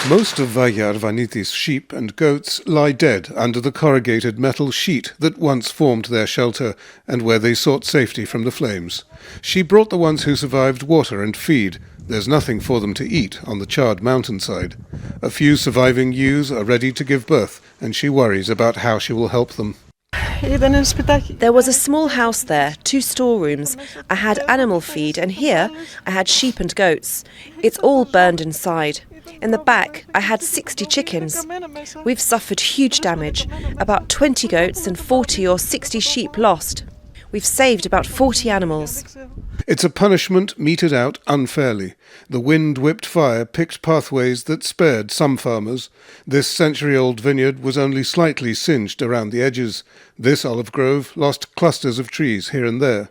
Most of Vayar Vaniti's sheep and goats lie dead under the corrugated metal sheet that once formed their shelter and where they sought safety from the flames. She brought the ones who survived water and feed. There's nothing for them to eat on the charred mountainside. A few surviving ewes are ready to give birth, and she worries about how she will help them. There was a small house there, 2 storerooms. I had animal feed, and here I had sheep and goats. It's all burned inside. In the back, I had 60 chickens. We've suffered huge damage, about 20 goats and 40 or 60 sheep lost. We've saved about 40 animals. It's a punishment meted out unfairly. The wind-whipped fire picked pathways that spared some farmers. This century-old vineyard was only slightly singed around the edges. This olive grove lost clusters of trees here and there.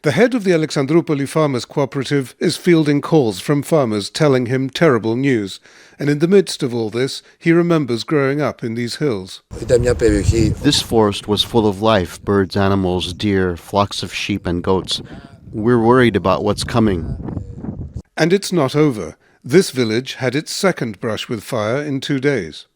The head of the Alexandroupolis Farmers Cooperative is fielding calls from farmers telling him terrible news. And in the midst of all this, he remembers growing up in these hills. This forest was full of life, birds, animals, deer, flocks of sheep and goats. We're worried about what's coming. And it's not over. This village had its second brush with fire in 2 days.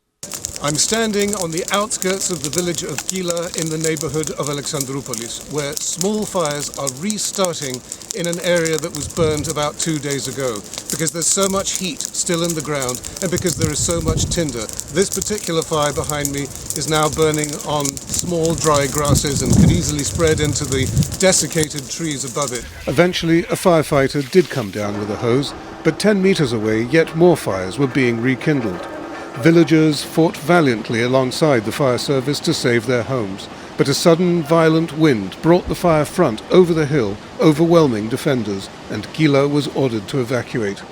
I'm standing on the outskirts of the village of Gila in the neighborhood of Alexandroupolis, where small fires are restarting in an area that was burned about 2 days ago. Because there's so much heat still in the ground, and because there is so much tinder, this particular fire behind me is now burning on small dry grasses and could easily spread into the desiccated trees above it. Eventually, a firefighter did come down with a hose, but 10 meters away, yet more fires were being rekindled. Villagers fought valiantly alongside the fire service to save their homes, but a sudden violent wind brought the fire front over the hill, overwhelming defenders, and Gila was ordered to evacuate.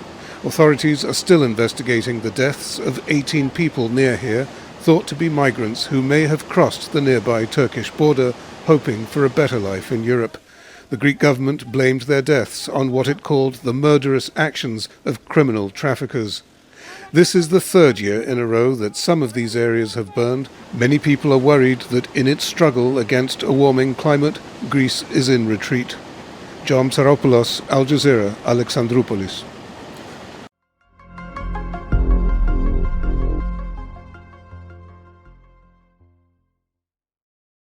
Authorities are still investigating the deaths of 18 people near here, thought to be migrants who may have crossed the nearby Turkish border, hoping for a better life in Europe. The Greek government blamed their deaths on what it called the murderous actions of criminal traffickers. This is the 3rd year in a row that some of these areas have burned. Many people are worried that in its struggle against a warming climate, Greece is in retreat. Psaropoulos, Al Jazeera, Alexandroupolis.